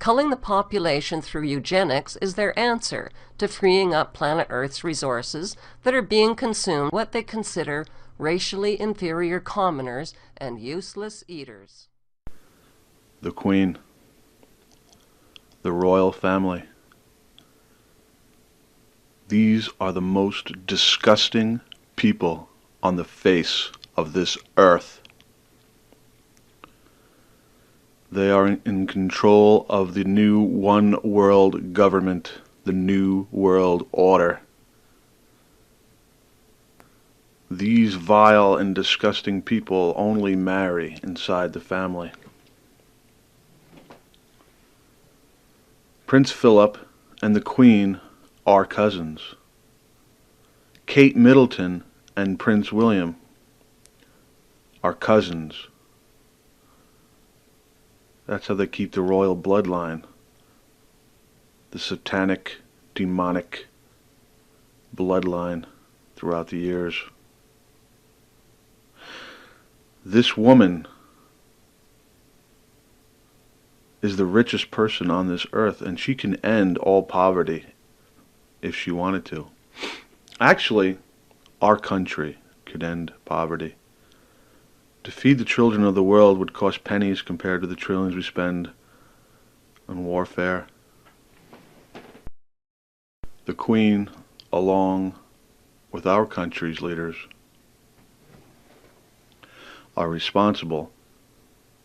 Culling the population through eugenics is their answer to freeing up planet Earth's resources that are being consumed by what they consider racially inferior commoners and useless eaters. The Queen, the royal family. These are the most disgusting people on the face of this earth. They are in control of the new one world government, the new world order. These vile and disgusting people only marry inside the family. Prince Philip and the Queen are cousins. Kate Middleton and Prince William are cousins. That's how they keep the royal bloodline. The satanic, demonic bloodline throughout the years. This woman is the richest person on this earth, and she can end all poverty if she wanted to. Actually, our country could end poverty. To feed the children of the world would cost pennies compared to the trillions we spend on warfare. The Queen, along with our country's leaders, are responsible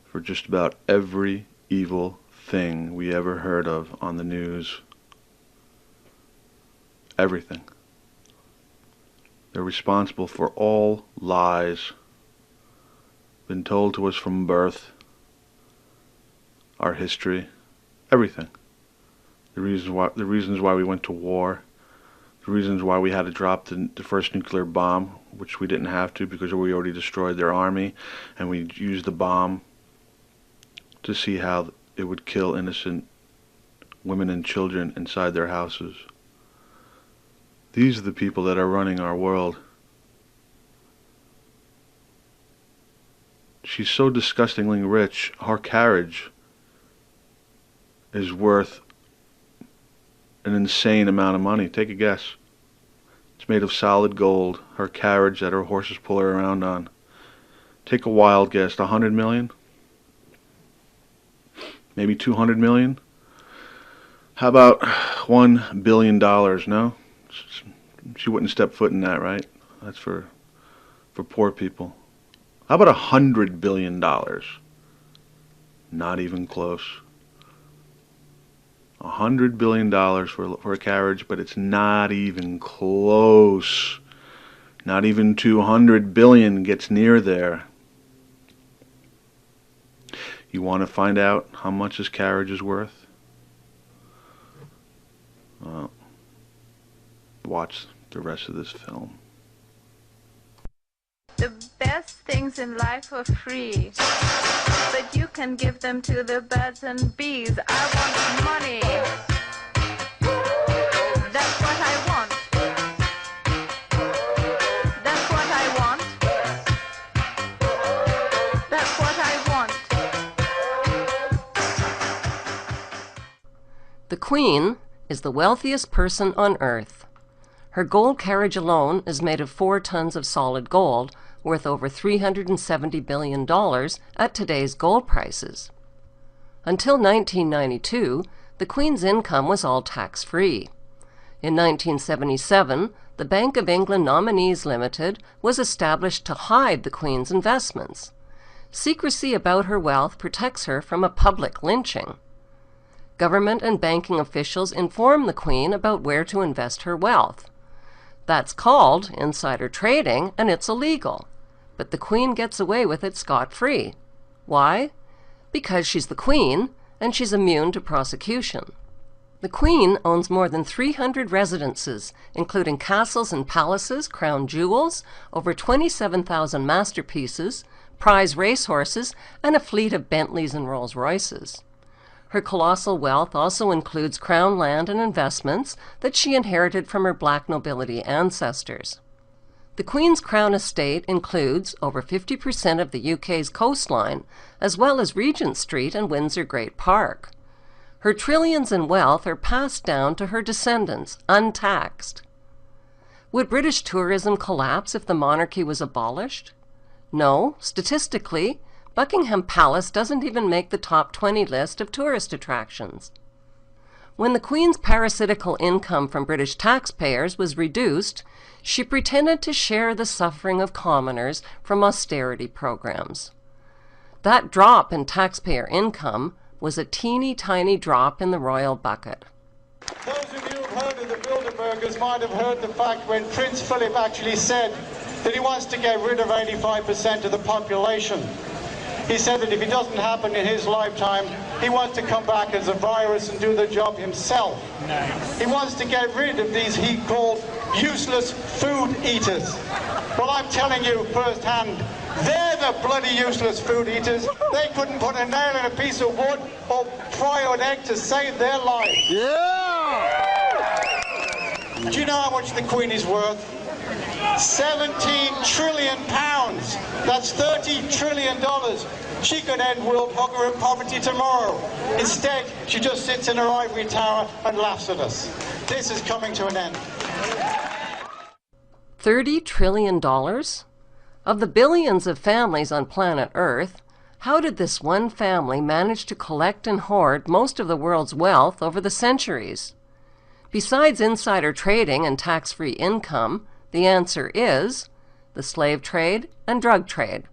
for just about every evil thing we ever heard of on the news. Everything. They're responsible for all lies been told to us from birth, our history, everything. The reasons why we went to war, the reasons why we had to drop the first nuclear bomb, which we didn't have to because we already destroyed their army, and we used the bomb to see how it would kill innocent women and children inside their houses. These are the people that are running our world. She's so disgustingly rich, her carriage is worth an insane amount of money. Take a guess. It's made of solid gold. Her carriage that her horses pull her around on. Take a wild guess. 100 million? Maybe 200 million? How about $1 billion? No? She wouldn't step foot in that, right? That's for poor people. How about $100 billion? Not even close. $100 billion for a carriage, but it's not even close. Not even 200 billion gets near there. You want to find out how much this carriage is worth? Watch the rest of this film. The best things in life are free, but you can give them to the birds and bees. I want money. That's what I want. That's what I want. That's what I want. The Queen is the wealthiest person on Earth. Her gold carriage alone is made of 4 tons of solid gold, worth over $370 billion at today's gold prices. Until 1992, the Queen's income was all tax-free. In 1977, the Bank of England Nominees Limited was established to hide the Queen's investments. Secrecy about her wealth protects her from a public lynching. Government and banking officials inform the Queen about where to invest her wealth. That's called insider trading, and it's illegal. But the Queen gets away with it scot-free. Why? Because she's the Queen, and she's immune to prosecution. The Queen owns more than 300 residences, including castles and palaces, crown jewels, over 27,000 masterpieces, prize racehorses, and a fleet of Bentleys and Rolls-Royces. Her colossal wealth also includes crown land and investments that she inherited from her black nobility ancestors. The Queen's Crown estate includes over 50% of the UK's coastline, as well as Regent Street and Windsor Great Park. Her trillions in wealth are passed down to her descendants, untaxed. Would British tourism collapse if the monarchy was abolished? No, statistically, Buckingham Palace doesn't even make the top 20 list of tourist attractions. When the Queen's parasitical income from British taxpayers was reduced, she pretended to share the suffering of commoners from austerity programs. That drop in taxpayer income was a teeny-tiny drop in the royal bucket. Those of you who have heard of the Bilderbergers might have heard the fact when Prince Philip actually said that he wants to get rid of 85% of the population. He said that if it doesn't happen in his lifetime, he wants to come back as a virus and do the job himself. Nice. He wants to get rid of these he called useless food eaters. Well, I'm telling you firsthand, they're the bloody useless food eaters. They couldn't put a nail in a piece of wood or fry an egg to save their lives. Yeah! Do you know how much the Queen is worth? 17 trillion pounds. That's $30 trillion. She could end world hunger and poverty tomorrow. Instead, she just sits in her ivory tower and laughs at us. This is coming to an end. $30 trillion? Of the billions of families on planet Earth, how did this one family manage to collect and hoard most of the world's wealth over the centuries? Besides insider trading and tax-free income, the answer is the slave trade and drug trade.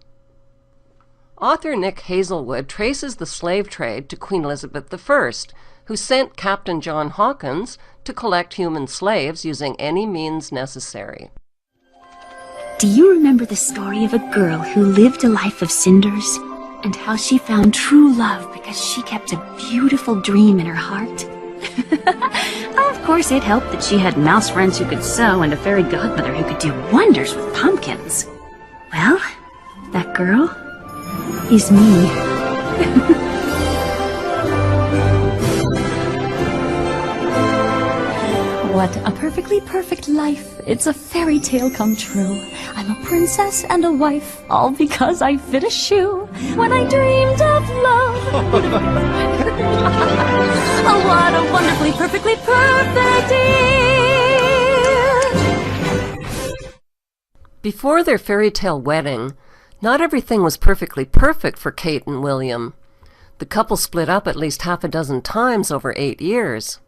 Author Nick Hazelwood traces the slave trade to Queen Elizabeth I, who sent Captain John Hawkins to collect human slaves using any means necessary. Do you remember the story of a girl who lived a life of cinders, and how she found true love because she kept a beautiful dream in her heart? Of course, it helped that she had mouse friends who could sew and a fairy godmother who could do wonders with pumpkins. Well, that girl is me. What a perfectly perfect life. It's a fairy tale come true. I'm a princess and a wife, all because I fit a shoe when I dreamed of love. Oh, what a wonderfully perfectly perfect year. Before their fairy tale wedding, not everything was perfectly perfect for Kate and William. The couple split up at least half a dozen times over 8 years.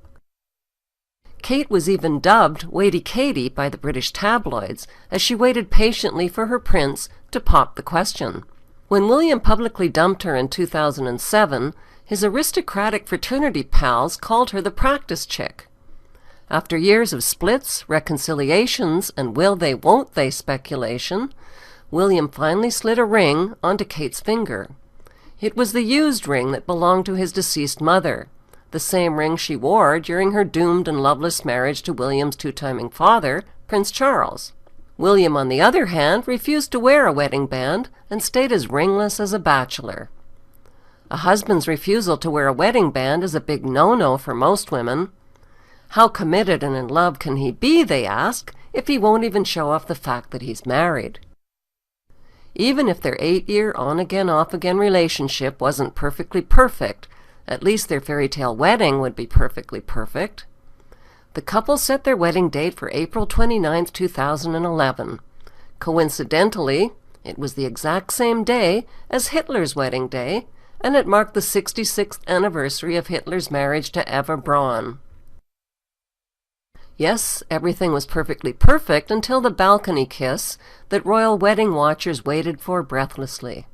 Kate was even dubbed Waity Katie by the British tabloids as she waited patiently for her prince to pop the question. When William publicly dumped her in 2007, his aristocratic fraternity pals called her the practice chick. After years of splits, reconciliations, and will they won't they speculation, William finally slid a ring onto Kate's finger. It was the used ring that belonged to his deceased mother, the same ring she wore during her doomed and loveless marriage to William's two-timing father, Prince Charles. William, on the other hand, refused to wear a wedding band and stayed as ringless as a bachelor. A husband's refusal to wear a wedding band is a big no-no for most women. How committed and in love can he be, they ask, if he won't even show off the fact that he's married? Even if their 8-year on-again, off-again relationship wasn't perfectly perfect, at least their fairy tale wedding would be perfectly perfect. The couple set their wedding date for April 29, 2011. Coincidentally, it was the exact same day as Hitler's wedding day, and it marked the 66th anniversary of Hitler's marriage to Eva Braun. Yes, everything was perfectly perfect until the balcony kiss that royal wedding watchers waited for breathlessly.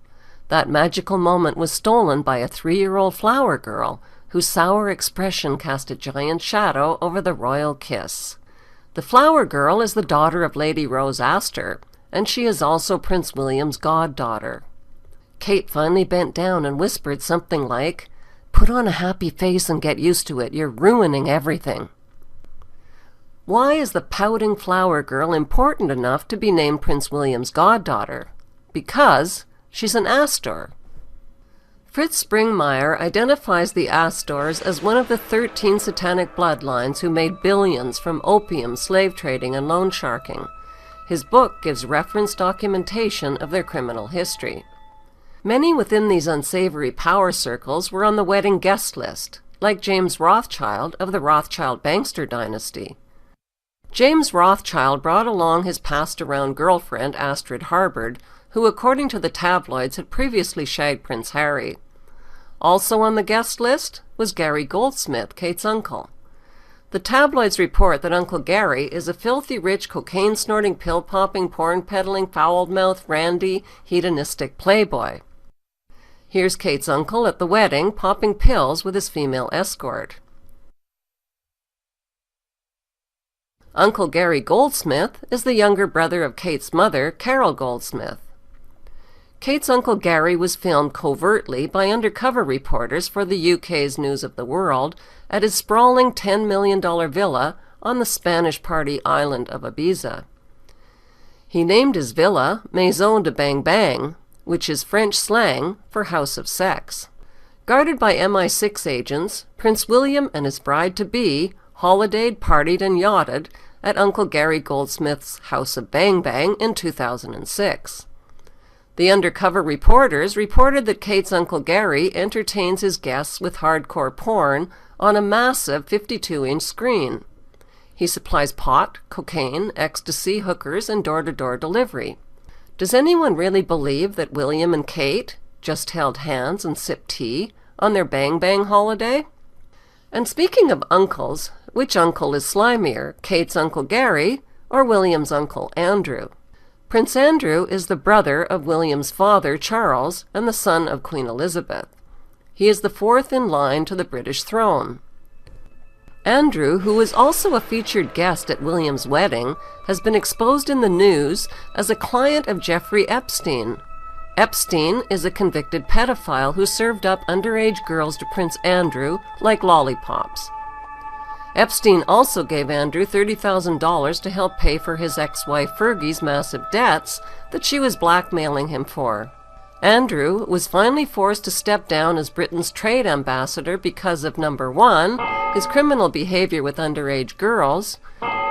That magical moment was stolen by a 3-year-old flower girl, whose sour expression cast a giant shadow over the royal kiss. The flower girl is the daughter of Lady Rose Astor, and she is also Prince William's goddaughter. Kate finally bent down and whispered something like, "Put on a happy face and get used to it. You're ruining everything." Why is the pouting flower girl important enough to be named Prince William's goddaughter? Because she's an Astor. Fritz Springmeier identifies the Astors as one of the 13 satanic bloodlines who made billions from opium, slave trading, and loan sharking. His book gives reference documentation of their criminal history. Many within these unsavory power circles were on the wedding guest list, like James Rothschild of the Rothschild-Bankster dynasty. James Rothschild brought along his passed-around girlfriend, Astrid Harbord, who, according to the tabloids, had previously shagged Prince Harry. Also on the guest list was Gary Goldsmith, Kate's uncle. The tabloids report that Uncle Gary is a filthy rich, cocaine-snorting, pill-popping, porn-peddling, foul-mouthed, randy, hedonistic playboy. Here's Kate's uncle at the wedding, popping pills with his female escort. Uncle Gary Goldsmith is the younger brother of Kate's mother, Carol Goldsmith. Kate's Uncle Gary was filmed covertly by undercover reporters for the UK's News of the World at his sprawling $10 million villa on the Spanish party island of Ibiza. He named his villa Maison de Bang Bang, which is French slang for House of Sex. Guarded by MI6 agents, Prince William and his bride-to-be holidayed, partied, and yachted at Uncle Gary Goldsmith's House of Bang Bang in 2006. The undercover reporters reported that Kate's Uncle Gary entertains his guests with hardcore porn on a massive 52-inch screen. He supplies pot, cocaine, ecstasy, hookers, and door-to-door delivery. Does anyone really believe that William and Kate just held hands and sipped tea on their Bang Bang holiday? And speaking of uncles, which uncle is slimier, Kate's Uncle Gary or William's Uncle Andrew? Prince Andrew is the brother of William's father, Charles, and the son of Queen Elizabeth. He is the fourth in line to the British throne. Andrew, who was also a featured guest at William's wedding, has been exposed in the news as a client of Jeffrey Epstein. Epstein is a convicted pedophile who served up underage girls to Prince Andrew like lollipops. Epstein also gave Andrew $30,000 to help pay for his ex-wife Fergie's massive debts that she was blackmailing him for. Andrew was finally forced to step down as Britain's trade ambassador because of number 1, his criminal behavior with underage girls,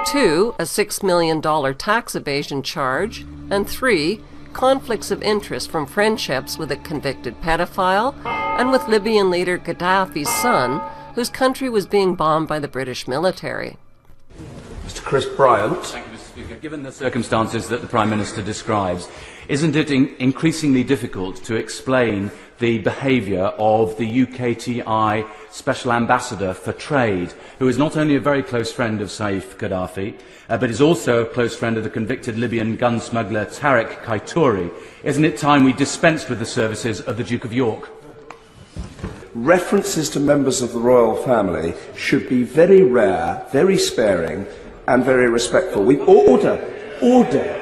2, a $6 million tax evasion charge, and 3, conflicts of interest from friendships with a convicted pedophile and with Libyan leader Gaddafi's son, whose country was being bombed by the British military. Mr. Chris Bryant. Thank you, Mr. Speaker. Given the circumstances that the Prime Minister describes, isn't it increasingly difficult to explain the behaviour of the UKTI Special Ambassador for Trade, who is not only a very close friend of Saif Gaddafi, but is also a close friend of the convicted Libyan gun smuggler Tariq Kaitouri? Isn't it time we dispensed with the services of the Duke of York? References to members of the royal family should be very rare, very sparing, and very respectful. Order!